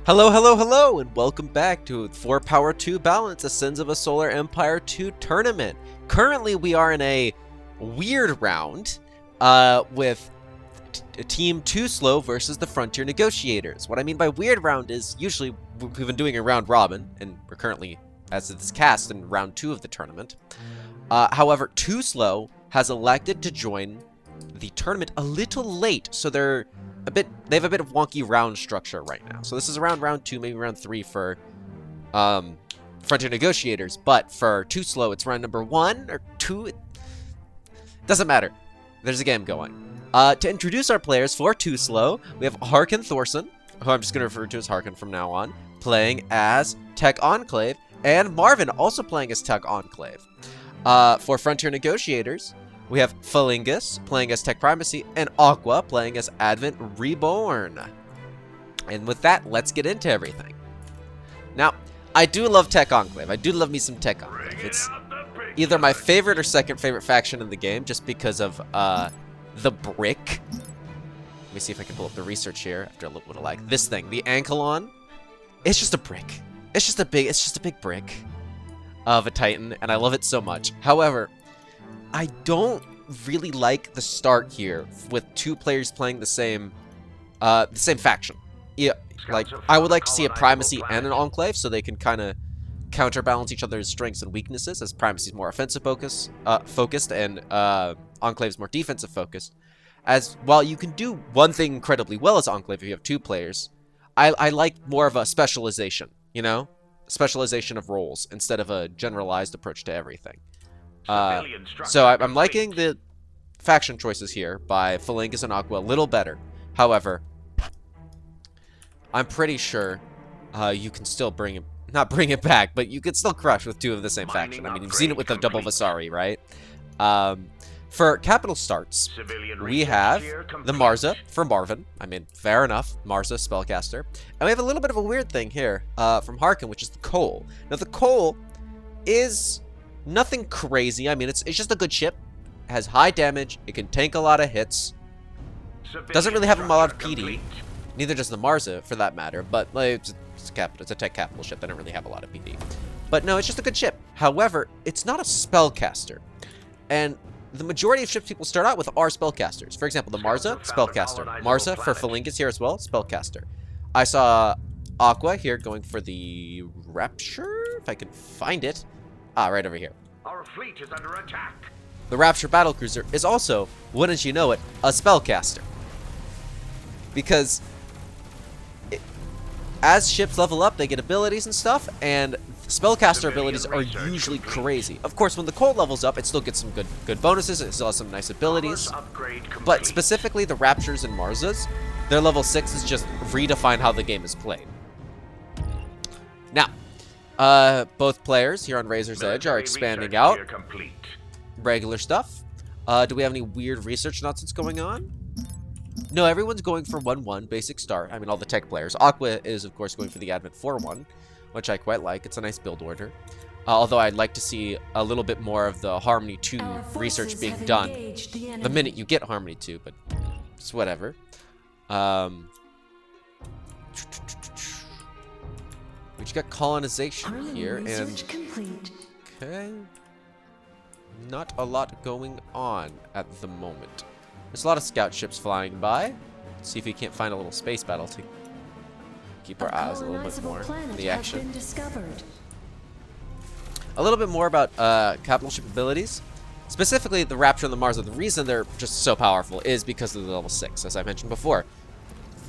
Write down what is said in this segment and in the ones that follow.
Hello, hello, hello, and welcome back to 4 Power 2 Balance, Ascends of a Solar Empire 2 tournament. Currently, we are in a weird round with Team TooSlow versus the Frontier Negotiators. What I mean by weird round is usually we've been doing a round robin, and we're currently, as it's cast, in round 2 of the tournament. However, TooSlow has elected to join the tournament a little late, so they have a bit of wonky round structure right now. So this is around round 2, maybe round 3 for Frontier Negotiators, but for TooSlow, it's round number 1 or 2. It doesn't matter. There's a game going. To introduce our players for TooSlow, we have Harkin Thorson, who I'm just going to refer to as Harkin from now on, playing as Tech Enclave, and Marvin also playing as Tech Enclave. For Frontier Negotiators, we have Phalangus playing as Tech Primacy, and Aqua playing as Advent Reborn. And with that, let's get into everything. Now, I do love Tech Enclave. I do love me some Tech Enclave. It's either my favorite or second favorite faction in the game, just because of the brick. Let me see if I can pull up the research here after a little bit of lag. This thing, the Ankylon, it's just a brick. It's just a big brick of a Titan, and I love it so much. However, I don't really like the start here with two players playing the same faction. Yeah, like I would like to see a Primacy and an Enclave so they can kind of counterbalance each other's strengths and weaknesses, as Primacy is more offensive focused and Enclave's more defensive focused. As while you can do one thing incredibly well as Enclave if you have two players, I like more of a specialization, you know? Specialization of roles instead of a generalized approach to everything. So I'm liking the faction choices here by Phalangus and Aqua a little better. However, I'm pretty sure you can still not bring it back, but you could still crush with two of the same faction. I mean, you've seen it with the double Vasari, right? For capital starts, we have the Marza for Marvin. I mean, fair enough. Marza, spellcaster. And we have a little bit of a weird thing here from Harkin, which is the Cole. Now, the Cole is nothing crazy. I mean, it's just a good ship. It has high damage. It can tank a lot of hits. Doesn't really have a lot of PD. Neither does the Marza, for that matter. But like, it's a tech capital ship. They don't really have a lot of PD. But no, it's just a good ship. However, it's not a spellcaster. And the majority of ships people start out with are spellcasters. For example, the Marza, spellcaster. Marza for Phalangus here as well, spellcaster. I saw Aqua here going for the Rapture, if I can find it. Ah, right over here. Our fleet is under attack. The Rapture battlecruiser is also, wouldn't you know it, a spellcaster. Because as ships level up, they get abilities and stuff, and spellcaster abilities are usually crazy. Of course, when the Colt levels up, it still gets some good bonuses, it still has some nice abilities. But specifically the Raptures and Marzas, their level 6 is just redefine how the game is played. Now, both players here on Razor's Edge are expanding out. Regular stuff. Do we have any weird research nonsense going on? No, everyone's going for 1-1, basic start. I mean, all the tech players. Aqua is, of course, going for the Advent 4-1, which I quite like. It's a nice build order. Although I'd like to see a little bit more of the Harmony 2 research being done the minute you get Harmony 2, but it's whatever. We just got colonization here, and okay, not a lot going on at the moment. There's a lot of scout ships flying by. Let's see if we can't find a little space battle to keep our eyes a little bit more on the action. A little bit more about capital ship abilities. Specifically, the Rapture and the Marza. The reason they're just so powerful is because of the level 6, as I mentioned before.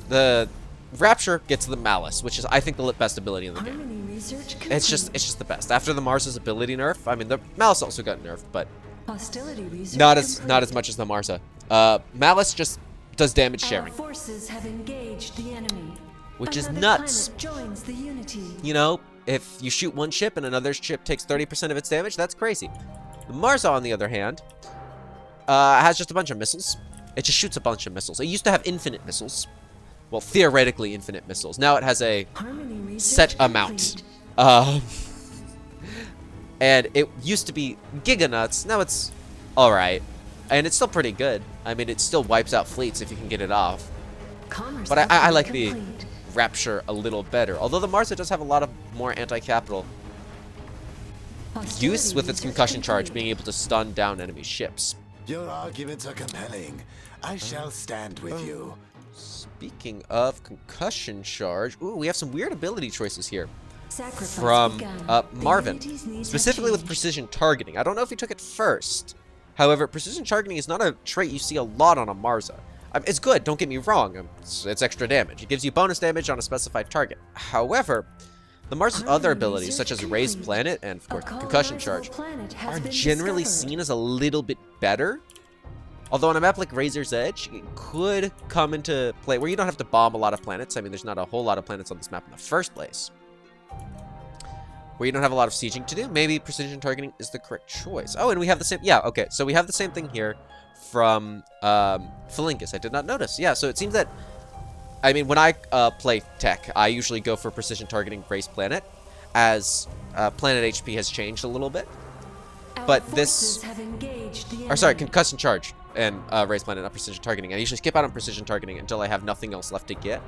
The Rapture gets the Malice, which is, I think, the best ability in the game. It's just the best. After the Marza's ability nerf, I mean, the Malice also got nerfed, but not as much as the Marza. Malice just does damage sharing, which is nuts. You know, if you shoot one ship and another ship takes 30% of its damage, that's crazy. The Marza, on the other hand, has just a bunch of missiles. It just shoots a bunch of missiles. It used to have infinite missiles. Well, theoretically infinite missiles. Now it has a set amount. And it used to be giga nuts. Now it's alright. And it's still pretty good. I mean, it still wipes out fleets if you can get it off. But I like the Rapture a little better. Although the Marza does have a lot of more anti-capital use with its concussion charge, being able to stun down enemy ships. Your arguments are compelling. I shall stand with you. Speaking of concussion charge, ooh, we have some weird ability choices here Sacrifice from begun. Marvin, Deity's needs specifically have with changed. precision targeting. I don't know if he took it first. However, precision targeting is not a trait you see a lot on a Marza. It's good, don't get me wrong. It's extra damage. It gives you bonus damage on a specified target. However, the Marza's other abilities, such as Raised Planet and, of course, Concussion Charge, are generally seen as a little bit better. Although on a map like Razor's Edge, it could come into play where you don't have to bomb a lot of planets. I mean, there's not a whole lot of planets on this map in the first place. Where you don't have a lot of sieging to do, maybe precision targeting is the correct choice. Oh, and we have the same, yeah, okay, so we have the same thing here from Felingus. I did not notice. Yeah, so it seems that, I mean, when I play tech, I usually go for precision targeting Raised Planet, as planet HP has changed a little bit. But this, or sorry, Concussion Charge and Raised Planet, not precision targeting. I usually skip out on precision targeting until I have nothing else left to get.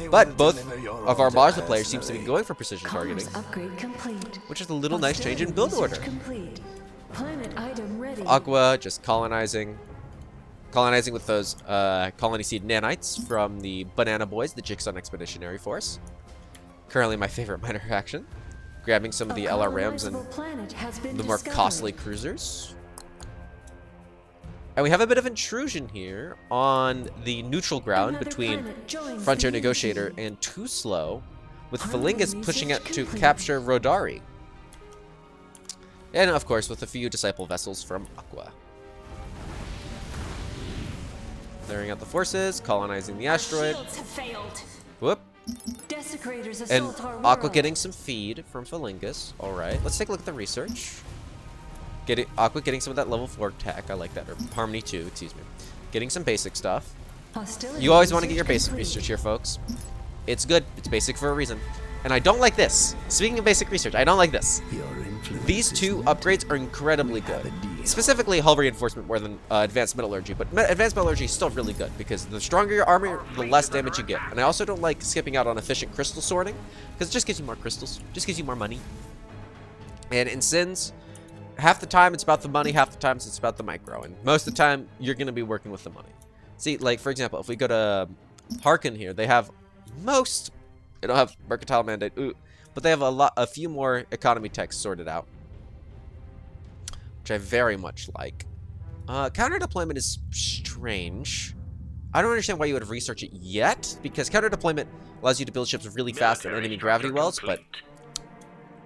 But both of our Marza players seems to be going for precision targeting, which is a little nice change in build order. Aqua just colonizing with those colony seed nanites from the Banana Boys, the Jixon Expeditionary Force. Currently my favorite minor faction. Grabbing some of the LRMs and the more costly cruisers. And we have a bit of intrusion here on the neutral ground between Frontier Negotiator and TooSlow, with Felingus pushing out to capture Rodari. And of course with a few disciple vessels from Aqua. Clearing out the forces, colonizing the asteroid. Whoop. And Aqua getting some feed from Felingus. Alright, let's take a look at the research. Aqua getting some of that level 4 tech, I like that, or Harmony 2, excuse me. Getting some basic stuff. You always want to get your basic research here, folks. It's good, it's basic for a reason. And I don't like this. Speaking of basic research, I don't like this. These two upgrades are incredibly good. Specifically hull reinforcement more than advanced metallurgy, but advanced metallurgy is still really good because the stronger your armor, the less damage you get. And I also don't like skipping out on efficient crystal sorting because it just gives you more crystals, just gives you more money. And in Sins, half the time it's about the money, half the time it's about the micro, and most of the time you're going to be working with the money. See, like for example, if we go to Harkin here, they have they don't have Mercantile Mandate, but they have a few more economy techs sorted out, which I very much like. Counter deployment is strange. I don't understand why you would research it yet, because counter deployment allows you to build ships really fast in enemy gravity wells, but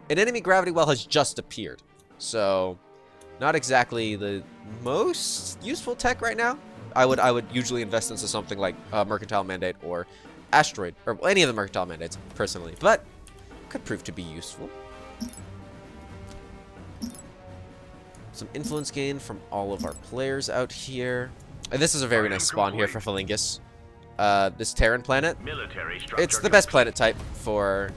an enemy gravity well has just appeared, so not exactly the most useful tech right now. I would usually invest into something like Mercantile Mandate or Asteroid, or any of the Mercantile Mandates personally, but could prove to be useful. Some influence gain from all of our players out here. And this is a very nice spawn here for Felingus. This Terran planet. It's the best planet type for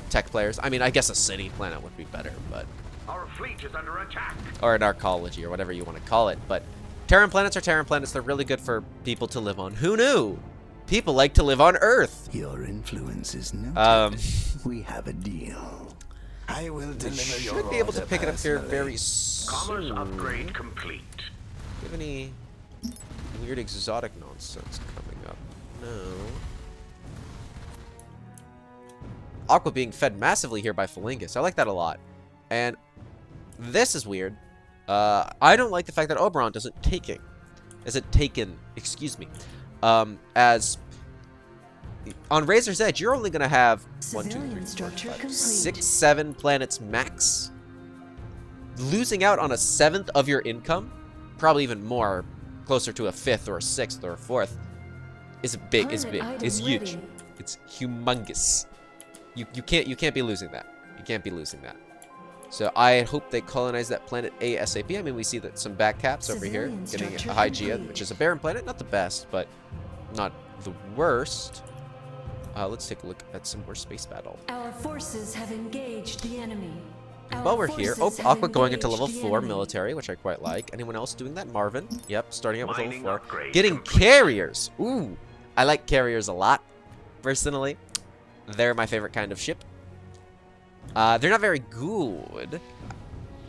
tech players. I mean, I guess a city planet would be better, but Our fleet is under attack. or an arcology or whatever you want to call it. But Terran planets are Terran planets. They're really good for people to live on. Who knew? People like to live on Earth. Your influence is noted. We have a deal. I will deliver your Should be able to order pick it up here personally. very Commerce soon. upgrade complete. Do you have any weird exotic nonsense coming up? No. Aqua being fed massively here by Felingus. I like that a lot. And this is weird. I don't like the fact that Oberon isn't taken, excuse me. As on Razor's Edge, you're only going to have 6, 7 planets max. Losing out on a 7th of your income, probably even more, closer to a 5th or a 6th or a 4th, is huge. It's humongous. You can't be losing that. You can't be losing that. So I hope they colonize that planet ASAP. I mean, we see that some back caps over here, getting a Hygeia, which is a barren planet, not the best, but not the worst. Let's take a look at some more space battle. Our forces have engaged the enemy. And while we're here, Aqua going into level 4 military, which I quite like. Anyone else doing that? Marvin. Yep, starting out with level 4. Getting carriers. Ooh, I like carriers a lot. personally. They're my favorite kind of ship. They're not very good.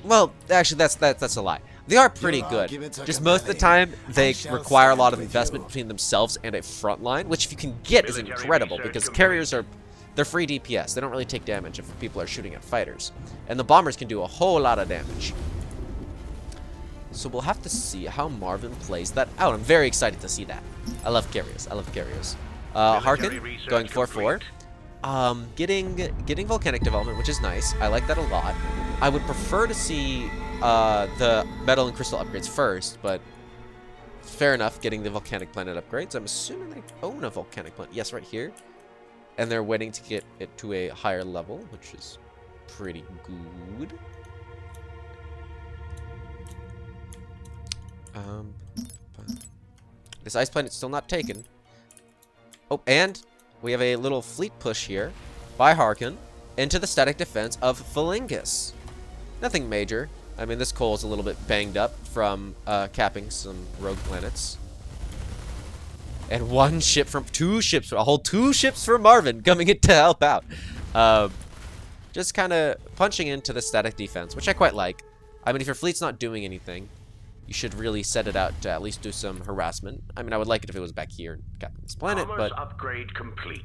Well, actually, that's a lie. They are pretty good. Just most of the time, they require a lot of investment between themselves and a front line, which if you can get is incredible because carriers they're free DPS. They don't really take damage if people are shooting at fighters. And the bombers can do a whole lot of damage. So we'll have to see how Marvin plays that out. I'm very excited to see that. I love carriers. I love carriers. Harkin, going 4-4. Getting volcanic development, which is nice. I like that a lot. I would prefer to see the metal and crystal upgrades first, but fair enough, getting the volcanic planet upgrades. I'm assuming they own a volcanic planet. Yes, right here. And they're waiting to get it to a higher level, which is pretty good. This ice planet's still not taken. Oh, and we have a little fleet push here by Harkin into the static defense of Phalangus. Nothing major. I mean, this coal is a little bit banged up from capping some rogue planets. And a whole two ships from Marvin coming in to help out. Just kind of punching into the static defense, which I quite like. I mean, if your fleet's not doing anything, you should really set it out to at least do some harassment. I mean, I would like it if it was back here and capping this planet, but upgrade complete.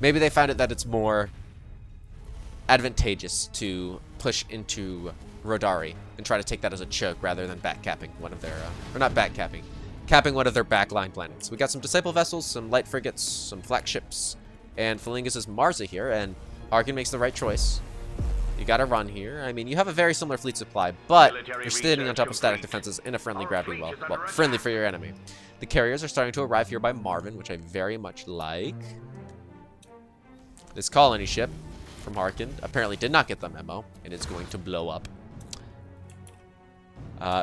Maybe they found it that it's more advantageous to push into Rodari and try to take that as a choke rather than backcapping one of their, or not backcapping, capping one of their backline planets. We got some Disciple vessels, some light frigates, some flak ships, and Phalangus' Marza here, and Harkin makes the right choice. You gotta run here. I mean, you have a very similar fleet supply, but you're standing on top of static defenses in a friendly gravity well. Well, friendly for your enemy. The carriers are starting to arrive here by Marvin, which I very much like. This colony ship from Harkin apparently did not get the memo, and it's going to blow up.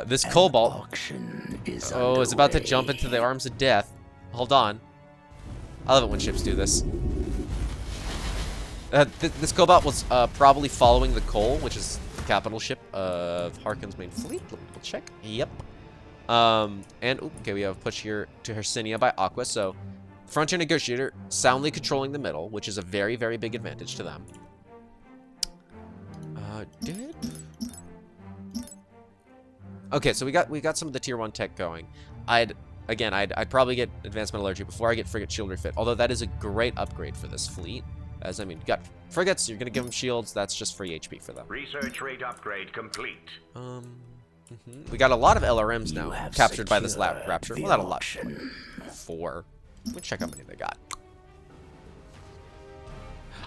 This Cobalt is about to jump into the arms of death. Hold on. I love it when ships do this. This Cobalt was probably following the Coal, which is the capital ship of Harkin's main fleet. Let me double check. Yep. Okay, we have a push here to Hercynia by Aqua. So, Frontier Negotiator soundly controlling the middle, which is a very, very big advantage to them. Okay, so we got some of the tier 1 tech going. I'd probably get advanced metallurgy before I get frigate shield refit. Although that is a great upgrade for this fleet. As I mean, you got frigates, you're gonna give them shields, that's just free HP for them. Research rate upgrade complete. We got a lot of LRMs now captured by this rapture. Well, not a lot. 4. Let me check how many they got.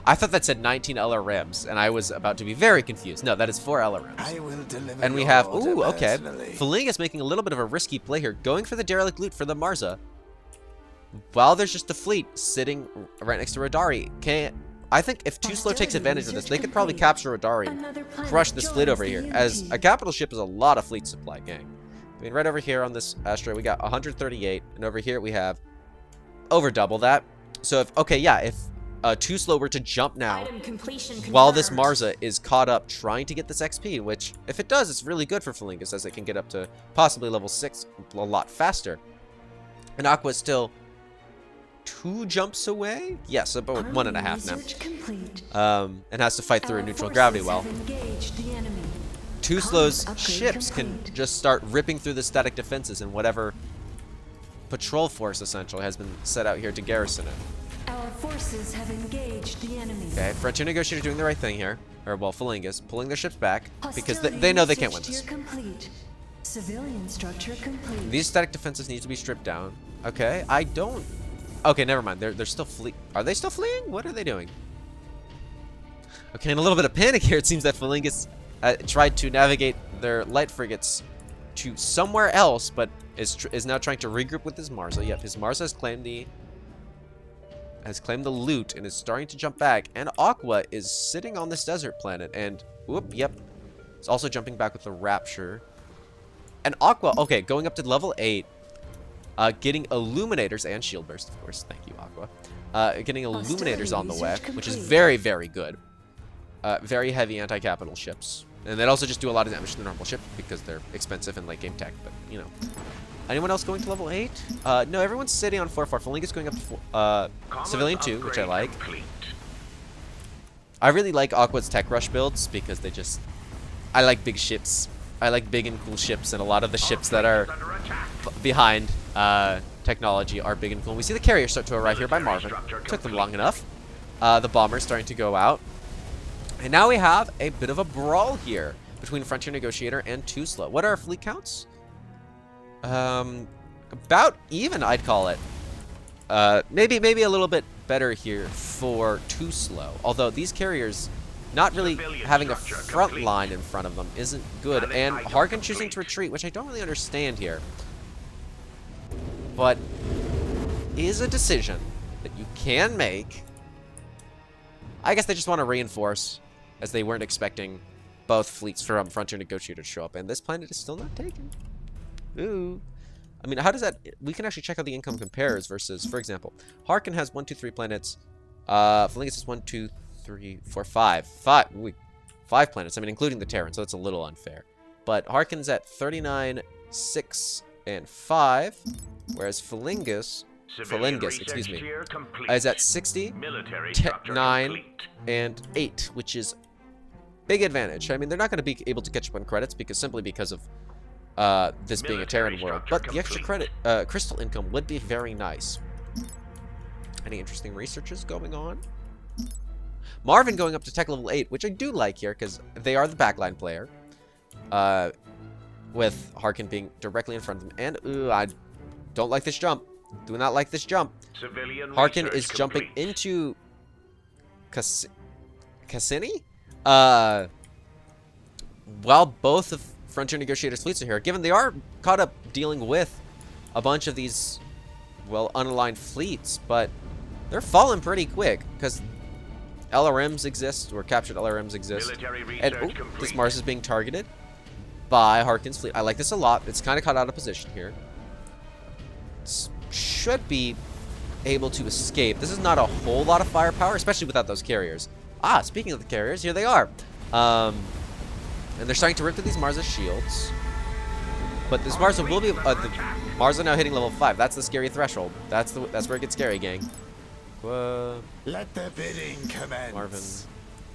I thought that said 19 LRMs, and I was about to be very confused. No, that is 4 LRMs. And we have, okay. Phalangus making a little bit of a risky play here, going for the derelict loot for the Marza. While there's just a fleet sitting right next to Rodari. I think if TooSlow takes advantage of this, they could probably capture Rodari and crush this fleet over here. As a capital ship is a lot of fleet supply, gang. I mean, right over here on this asteroid, we got 138, and over here we have over double that. So if TooSlow were to jump now, while this Marza is caught up trying to get this XP, which if it does, it's really good for Phalangus as it can get up to possibly level 6 a lot faster. And Aqua is still 2 jumps away? Yes, about 1.5 now. And has to fight through a neutral gravity well. TooSlow's ships can just start ripping through the static defenses and whatever patrol force essentially has been set out here to garrison it. Our forces have engaged the enemy. Okay, Frontier Negotiator doing the right thing here. Or, well, Phalangus pulling their ships back because they know they can't win this. Civilian structure complete. These static defenses need to be stripped down. Okay, I don't... Okay, never mind. They're still fleeing. Are they still fleeing? What are they doing? Okay, in a little bit of panic here, it seems that Phalangus tried to navigate their light frigates to somewhere else, but is now trying to regroup with his Marza. Yep, his Marza has claimed the loot and is starting to jump back. And Aqua is sitting on this desert planet, and it's also jumping back with the Rapture. And Aqua, okay, going up to level 8. Getting Illuminators and Shield Burst, of course. Thank you, Aqua. Getting Illuminators on the way, which is very, very good. Very heavy anti-capital ships. And they'd also just do a lot of damage to the normal ship because they're expensive and late game tech, but, you know. Anyone else going to level 8? No, everyone's sitting on 4-4. Felingus going up to Civilian 2, which I like. Complete. I really like Aqua's tech rush builds because they just... I like big ships. I like big and cool ships, and a lot of the ships that are behind technology are big and cool. We see the carriers start to arrive here by Marvin. Took them long enough. The bombers starting to go out. And now we have a bit of a brawl here between Frontier Negotiator and TooSlow. What are our fleet counts? About even, I'd call it. Maybe a little bit better here for TooSlow. Although these carriers not really having a front line in front of them isn't good. And Harkin choosing to retreat, which I don't really understand here. But is a decision that you can make. I guess they just want to reinforce, as they weren't expecting both fleets from Frontier Negotiator to show up. And this planet is still not taken. Ooh. I mean, how does that... We can actually check how the income compares versus, for example, Harkin has 1, 2, 3 planets. Felingus has 1, 2, 3, 4, 5. 5 planets. I mean, including the Terran, so that's a little unfair. But Harkin's at 39, 6, and 5, whereas Felingus, excuse me, is at 60, 9, and 8, which is big advantage. I mean, they're not going to be able to catch up on credits simply because of this being a Terran world, but the extra credit crystal income would be very nice. Any interesting researches going on? Marvin going up to tech level 8, which I do like here because they are the backline player, with Harkin being directly in front of them. And ooh, I don't like this jump. Do not like this jump. Harkin is jumping into Cassini, while both of Frontier Negotiators fleets are here, given they are caught up dealing with a bunch of these, well, unaligned fleets, but they're falling pretty quick because LRMs exist, or captured LRMs exist. And ooh, this Mars is being targeted by Harkin's fleet. I like this a lot. It's kind of caught out of position here. Should be able to escape. This is not a whole lot of firepower, especially without those carriers. Ah, speaking of the carriers, here they are. And they're starting to rip through these Marza shields. But this Marza will be... the Marza now hitting level 5. That's the scary threshold. That's where it gets scary, gang. Let the bidding commence. Marvin. Just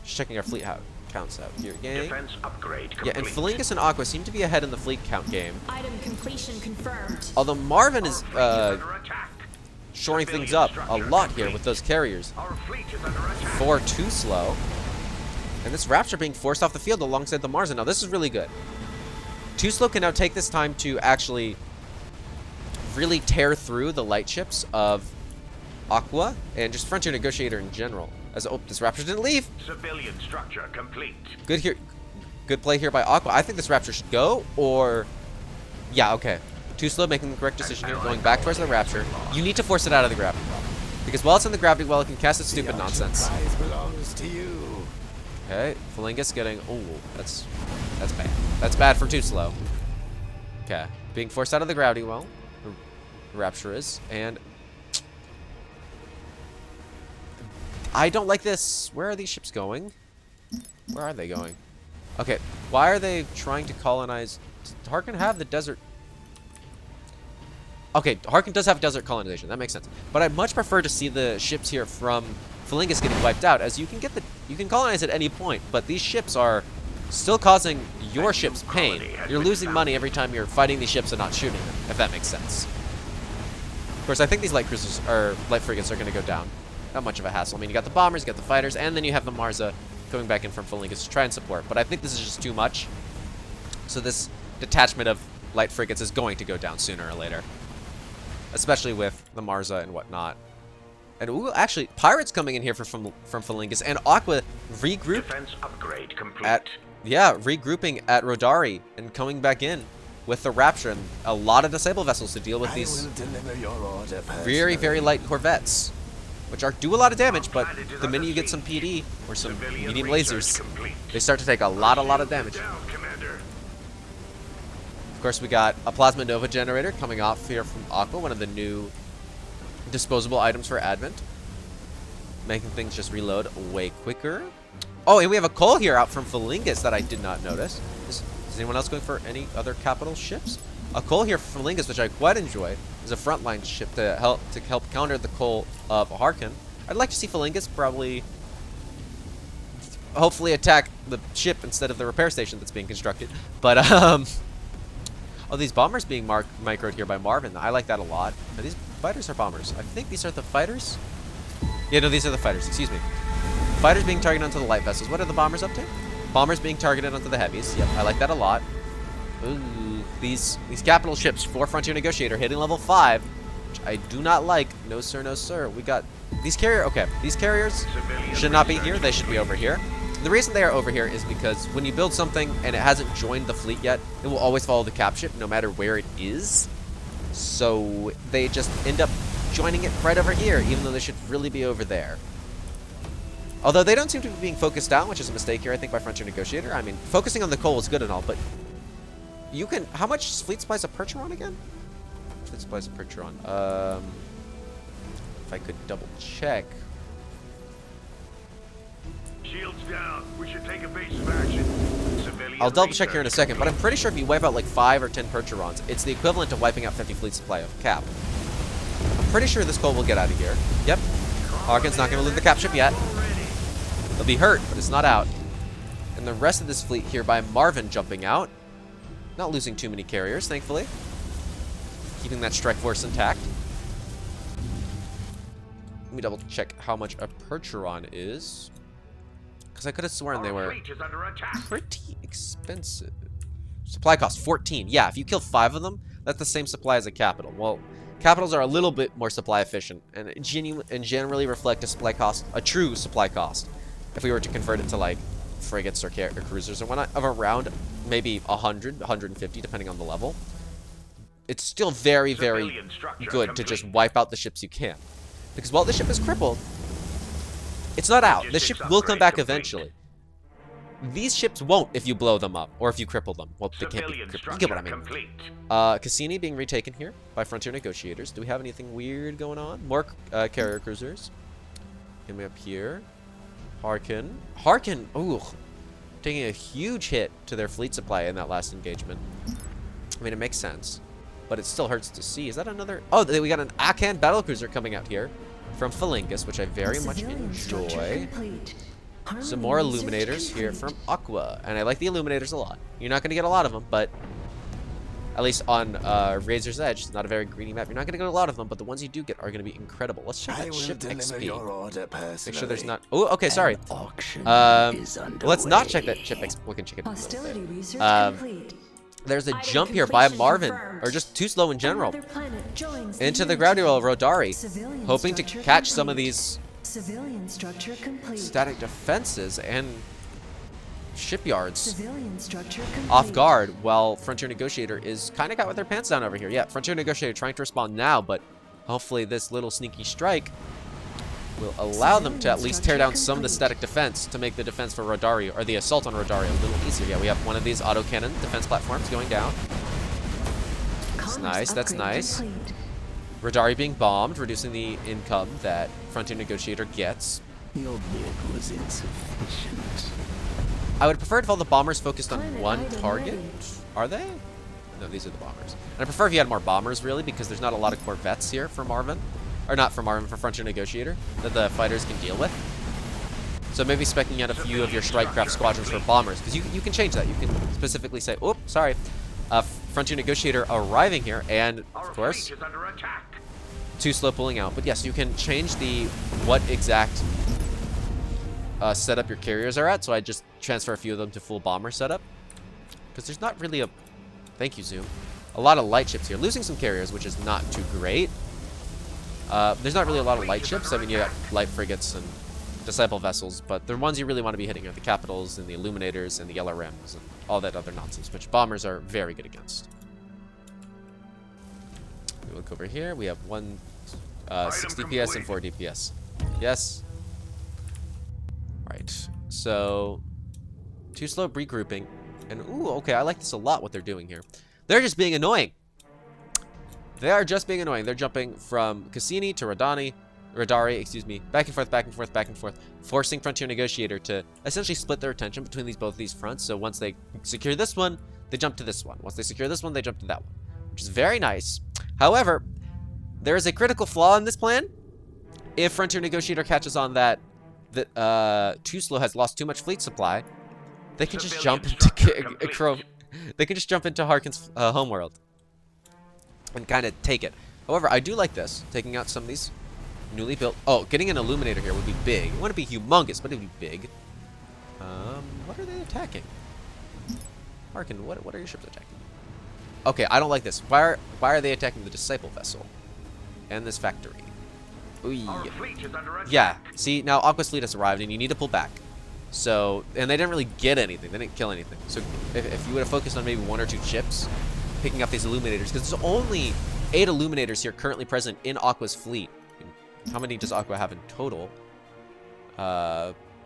checking our fleet counts out here, gang. Defense upgrade complete. Yeah, and Felingus and Aqua seem to be ahead in the fleet count game. Item completion confirmed. Although Marvin is shoring things up a lot here with those carriers for TooSlow. And this Rapture being forced off the field alongside the Marza. Now, this is really good. TooSlow can now take this time to actually really tear through the light ships of Aqua and just Frontier Negotiator in general. As oh, this Rapture didn't leave. Civilian structure complete. Good here. Good play here by Aqua. I think this Rapture should go, or... Yeah, okay. TooSlow making the correct decision here, going back towards the Rapture. You need to force it out of the gravity well. Because while it's in the gravity well, it can cast its stupid nonsense. Prize belongs to you. Okay, Felingus getting... Oh, that's bad. That's bad for TooSlow. Okay, being forced out of the gravity well. The Rapture is, and... I don't like this. Where are these ships going? Where are they going? Okay, why are they trying to colonize... Does Harkin have the desert... Okay, Harkin does have desert colonization. That makes sense. But I'd much prefer to see the ships here from Felingus getting wiped out, as you can colonize at any point, but these ships are still causing your ships pain. You're losing money every time you're fighting these ships and not shooting them, if that makes sense. Of course, I think these light cruisers or light frigates are going to go down. Not much of a hassle. I mean, you got the bombers, you got the fighters, and then you have the Marza coming back in from Felingus to try and support. But I think this is just too much. So this detachment of light frigates is going to go down sooner or later, especially with the Marza and whatnot. And ooh, actually, pirates coming in here from Felingus, and Aqua regrouped Defense upgrade complete. regrouping at Rodari and coming back in with the Rapture and a lot of disable vessels to deal with these very, very light corvettes, which do a lot of damage, but the minute you get some PD or some medium lasers, they start to take a lot of damage. Of course, we got a Plasma Nova generator coming off here from Aqua, one of the new disposable items for Advent, making things just reload way quicker. Oh, and we have a coal here out from Felingus that I did not notice. Is anyone else going for any other capital ships? A coal here for Lingus, which I quite enjoy, is a frontline ship to help counter the coal of Harkin. I'd like to see Felingus probably, hopefully, attack the ship instead of the repair station that's being constructed. But oh, these bombers being microed here by Marvin. I like that a lot. Are these fighters or bombers? I think these are the fighters. Yeah, no, these are the fighters. Excuse me. Fighters being targeted onto the light vessels. What are the bombers up to? Bombers being targeted onto the heavies. Yep, I like that a lot. Ooh, these capital ships for Frontier Negotiator hitting level 5, which I do not like. No sir, no sir. We got these carriers. Okay, these carriers should not be here. They should be over here. The reason they are over here is because when you build something and it hasn't joined the fleet yet, it will always follow the cap ship no matter where it is. So they just end up joining it right over here, even though they should really be over there. Although they don't seem to be being focused down, which is a mistake here, I think, by Frontier Negotiator. I mean, focusing on the coal is good and all, but you can... How much fleet supplies of Percheron again? Fleet supplies of Percheron. If I could double check. Shields down. We should take a base of action. Civilian I'll double check here in a second, but I'm pretty sure if you wipe out like 5 or 10 Percherons, it's the equivalent to wiping out 50 fleet supply of cap. I'm pretty sure this coal will get out of here. Yep. Harkin's not going to loot the cap ship yet. They'll be hurt, but it's not out. And the rest of this fleet here by Marvin jumping out. Not losing too many carriers, thankfully. Keeping that strike force intact. Let me double check how much a Percheron is. Because I could have sworn they were pretty expensive. Supply cost 14. Yeah, if you kill 5 of them, that's the same supply as a capital. Well, capitals are a little bit more supply efficient and generally reflect a supply cost, a true supply cost. If we were to convert it to like frigates or cruisers or whatnot, of around maybe 100, 150, depending on the level. It's still very, very good to just wipe out the ships you can. Because while the ship is crippled, it's not out. The ship will come back eventually. These ships won't if you blow them up or if you cripple them. Well, they can't be crippled. You get what I mean. Cassini being retaken here by Frontier Negotiators. Do we have anything weird going on? More carrier cruisers. Coming up here. Harkin, ooh, taking a huge hit to their fleet supply in that last engagement. I mean, it makes sense, but it still hurts to see. Is that another? Oh, we got an Akan battlecruiser coming out here from Felingus, which I very much enjoy. Some more illuminators here from Aqua, and I like the illuminators a lot. You're not going to get a lot of them, but at least on Razor's Edge, it's not a very greedy map. You're not going to get a lot of them, but the ones you do get are going to be incredible. Let's check that ship XP. Make sure there's not... Oh, okay, sorry. Let's not check that ship XP. We can check it in a little bit. There's a jump here by Marvin, or just TooSlow in general, into the ground wheel of Rodari, hoping to catch some of these static defenses and shipyards off guard, while Frontier Negotiator is kind of got with their pants down over here. Yeah, Frontier Negotiator trying to respond now, but hopefully this little sneaky strike will allow them to at least tear down some of the static defense to make the defense for Rodari, or the assault on Rodari, a little easier. Yeah, we have one of these autocannon defense platforms going down. That's nice, that's nice. Rodari being bombed, reducing the income that Frontier Negotiator gets. Your bid was insufficient. I would prefer if all the bombers focused on one target. Are they? No, these are the bombers. And I prefer if you had more bombers, really, because there's not a lot of corvettes here for Marvin. Or not for Marvin, for Frontier Negotiator, that the fighters can deal with. So maybe specking out a few of your strike craft squadrons for bombers, because you can change that. You can specifically say, oh, sorry, Frontier Negotiator arriving here, and, of course, TooSlow pulling out. But yes, you can change the what exact setup your carriers are at, so I just transfer a few of them to full bomber setup. Because there's not really a... Thank you, Zoom. A lot of light ships here. Losing some carriers, which is not too great. There's not really a lot of light ships. I mean, you got light frigates and disciple vessels, but the ones you really want to be hitting are the capitals and the illuminators and the LRMs and all that other nonsense, which bombers are very good against. We look over here. We have 6 DPS and 4 DPS. Yes. Right. So, TooSlow regrouping. And, ooh, okay, I like this a lot, what they're doing here. They're just being annoying. They are just being annoying. They're jumping from Cassini to Rodari, excuse me, back and forth, back and forth, back and forth, forcing Frontier Negotiator to essentially split their attention between both these fronts. So once they secure this one, they jump to this one. Once they secure this one, they jump to that one. which is very nice. However, there is a critical flaw in this plan. If Frontier Negotiator catches on that TooSlow has lost too much fleet supply, they can just jump into they can just jump into Harkin's homeworld and kind of take it. However, I do like this, taking out some of these newly built. Oh, getting an illuminator here would be big. It wouldn't be humongous, but it'd be big. What are they attacking? Harkin, what are your ships attacking? Okay, I don't like this. Why are they attacking the disciple vessel and this factory? Ooh, yeah. See, now Aqua's fleet has arrived, and you need to pull back. So, and they didn't really get anything. They didn't kill anything. So, if you would have focused on maybe 1 or 2 ships, picking up these illuminators, because there's only 8 illuminators here currently present in Aqua's fleet. How many does Aqua have in total?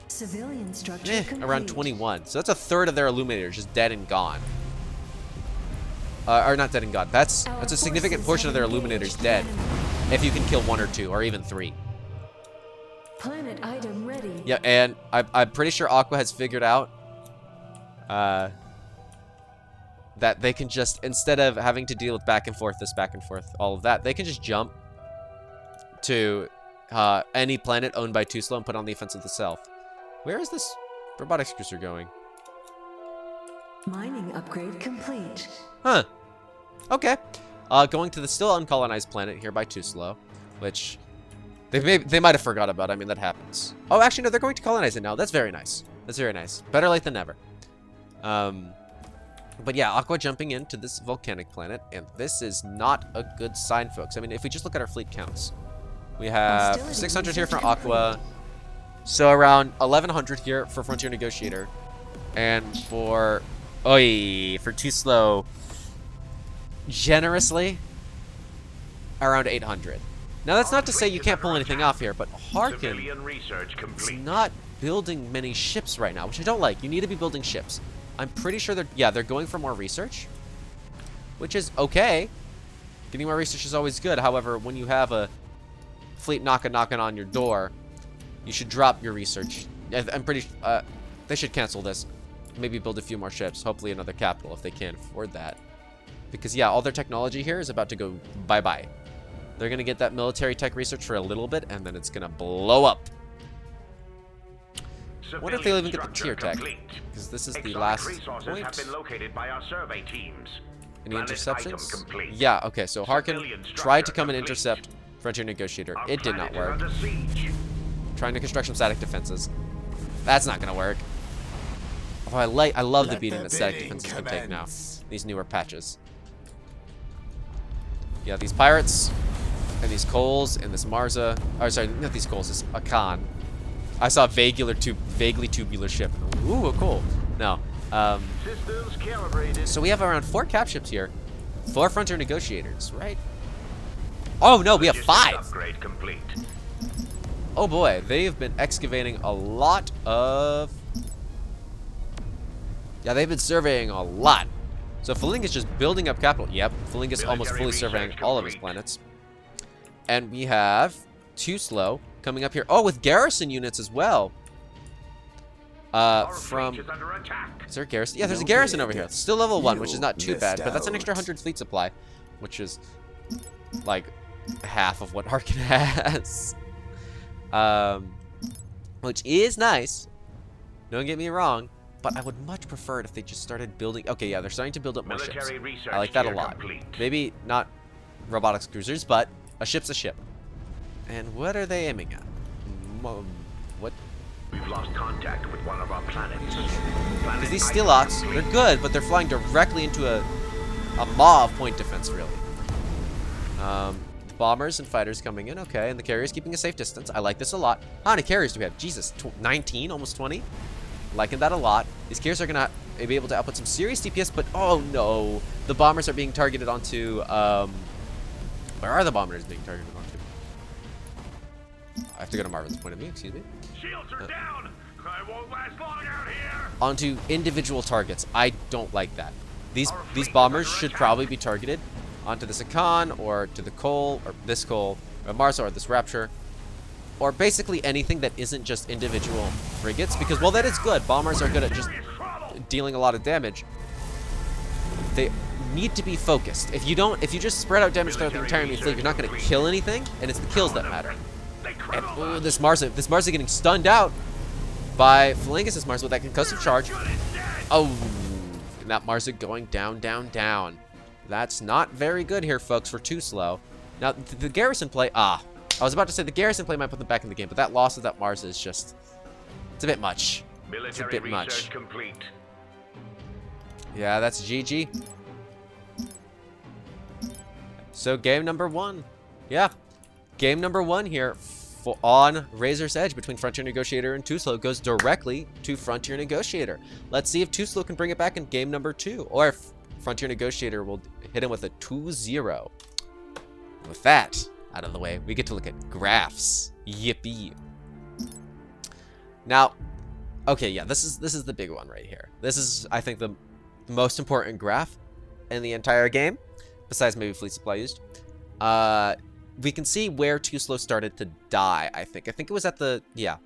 Civilian structure around 21. So that's a third of their illuminators just dead and gone. Or not dead and gone. That's a significant portion of their illuminators dead. If you can kill 1 or 2, or even 3. Planet item ready. Yeah, and I'm pretty sure Aqua has figured out that they can just, instead of having to deal with back and forth, all of that, they can just jump to any planet owned by TooSlow and put on the offensive themselves. Where is this robotics cruiser going? Mining upgrade complete. Huh. Okay. Going to the still uncolonized planet here by TooSlow, which they might have forgot about. I mean, that happens. Oh, actually, no, they're going to colonize it now. That's very nice. That's very nice. Better late than never. But yeah, Aqua jumping into this volcanic planet, and this is not a good sign, folks. I mean, if we just look at our fleet counts, we have 600 here for Aqua, so around 1,100 here for Frontier Negotiator, and for TooSlow, generously, around 800. Now, that's not to say you can't pull anything off here, but Harkin is not building many ships right now, which I don't like. You need to be building ships. I'm pretty sure they're going for more research, which is okay. Getting more research is always good. However, when you have a fleet knocking on your door, you should drop your research. I'm pretty they should cancel this. Maybe build a few more ships. Hopefully another capital if they can't afford that. Because yeah, all their technology here is about to go bye-bye. They're going to get that military tech research for a little bit, and then it's going to blow up. I wonder if they'll even get the tier tech, because this is the last point. Any interceptions? Yeah, okay, so Harkin tried to come and intercept Frontier Negotiator. It did not work. Trying to construct some static defenses. That's not going to work. Oh, I love the beating that static defenses can take now. These newer patches. Yeah, these pirates, and these Coals, and this Marza. Oh, sorry, not these Coals, this Akan. I saw a vaguely tubular ship. Ooh, cool. No. So we have around 4 cap ships here. 4 Frontier Negotiators, right? Oh, no, we have 5. Oh, boy. They've been excavating a lot of... Yeah, they've been surveying a lot. So Feling is just building up capital. Yep, Feling is almost fully surveying all of his planets. And we have TooSlow coming up here. Oh, with garrison units as well. Is there a garrison? Yeah, there's a garrison over here. It's still level 1, which is not too bad. But that's an extra 100 fleet supply, which is like half of what Harkin has. Which is nice. Don't get me wrong. But I would much prefer it if they just started building... Okay, yeah, they're starting to build up more ships. I like that a lot. Maybe not robotics cruisers, but a ship's a ship. And what are they aiming at? What? We've lost contact with one of our planets. Because these Stilots, they're good, but they're flying directly into a maw of point defense, really. Bombers and fighters coming in, okay, and the carriers keeping a safe distance. I like this a lot. How many carriers do we have? Jesus, 19, almost 20. Liking that a lot. These carriers are gonna be able to output some serious DPS, but oh no, the bombers are being targeted onto. Where are the bombers being targeted onto? I have to go to Marvin's point of view. Excuse me. Shields are down. I won't last long out here. Onto individual targets. I don't like that. These bombers should probably be targeted onto this Akan or to the Coal or this Coal or Mars or this Rapture. Or basically anything that isn't just individual frigates, because while that is good, bombers are good at just dealing a lot of damage. need to be focused. If you just spread out damage throughout the entire enemy fleet, you're not going to kill anything, and it's the kills that matter. And ooh, this Marza getting stunned out by Phalangis's Marza with that concussive charge. Oh, and that Marza going down, down, down. That's not very good here, folks, for TooSlow. Now, the garrison play, I was about to say the garrison play might put them back in the game, but that loss of that Marza is just, it's a bit much. It's a bit much. Complete. Yeah, that's GG. So game number 1. Yeah. Game number 1 here on Razor's Edge between Frontier Negotiator and TooSlow goes directly to Frontier Negotiator. Let's see if TooSlow can bring it back in game number 2, or if Frontier Negotiator will hit him with a 2-0. With that out of the way, we get to look at graphs. Yippee. Now, okay, yeah, this is the big one right here. This is, I think, the most important graph in the entire game, besides maybe fleet supply used. We can see where TooSlow started to die, I think. I think it was at the, yeah,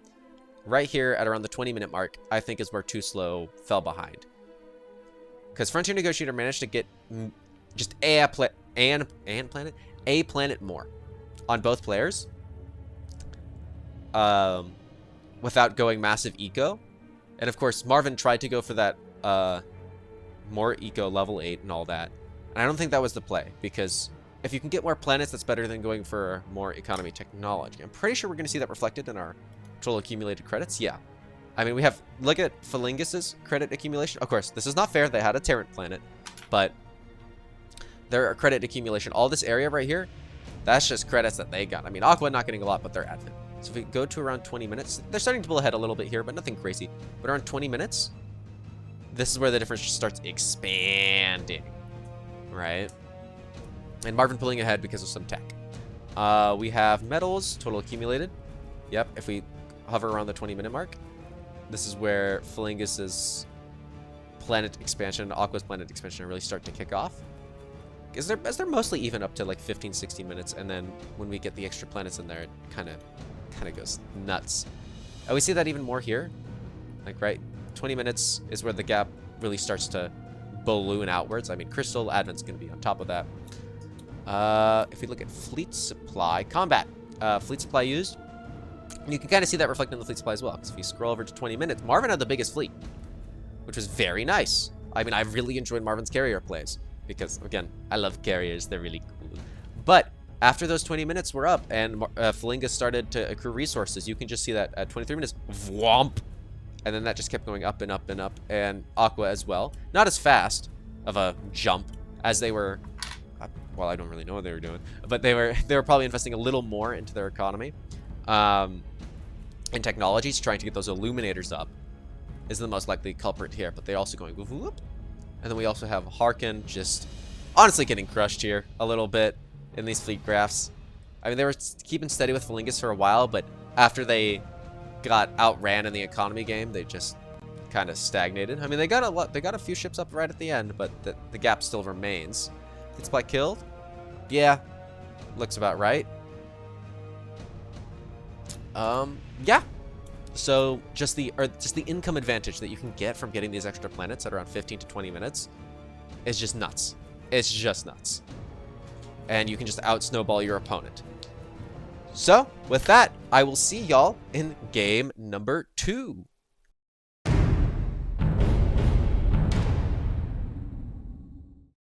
right here at around the 20-minute mark, I think is where TooSlow fell behind. Because Frontier Negotiator managed to get just a planet more on both players without going massive eco. And of course, Marvin tried to go for that more eco level 8 and all that. And I don't think that was the play, because if you can get more planets, that's better than going for more economy technology. I'm pretty sure we're going to see that reflected in our total accumulated credits. Yeah. I mean, we have, look at Phalangis's credit accumulation. Of course, this is not fair. They had a Terran planet, but their credit accumulation, all this area right here, that's just credits that they got. I mean, Aqua not getting a lot, but they're admin. So if we go to around 20 minutes, they're starting to pull ahead a little bit here, but nothing crazy. But around 20 minutes, this is where the difference just starts expanding, right? And Marvin pulling ahead because of some tech. We have metals, total accumulated. Yep, if we hover around the 20-minute mark, this is where Phalangis's planet expansion, Aqua's planet expansion really start to kick off. As they're mostly even up to like 15, 16 minutes, and then when we get the extra planets in there, it kind of goes nuts. And we see that even more here. Like, right, 20 minutes is where the gap really starts to balloon outwards. I mean, Crystal Advent's going to be on top of that. If we look at fleet supply, combat, fleet supply used, you can kind of see that reflected in the fleet supply as well. Because if you scroll over to 20 minutes, Marvin had the biggest fleet, which was very nice. I mean, I really enjoyed Marvin's carrier plays because, again, I love carriers. They're really cool. But after those 20 minutes were up and Phalangus started to accrue resources, you can just see that at 23 minutes, whomp, and then that just kept going up and up and up, and Aqua as well. Not as fast of a jump as they were. Well, I don't really know what they were doing, but they were probably investing a little more into their economy, and technologies, trying to get those illuminators up is the most likely culprit here. But they're also going whoop, whoop. And then we also have Harkin just honestly getting crushed here a little bit in these fleet graphs. I mean, they were keeping steady with Phalangus for a while, but after they got outran in the economy game, they just kind of stagnated. I mean, they got a few ships up right at the end, but the gap still remains. Fleet supply killed? Yeah, looks about right. Yeah. So just the income advantage that you can get from getting these extra planets at around 15 to 20 minutes is just nuts. It's just nuts. And you can just out snowball your opponent. So with that, I will see y'all in game number 2.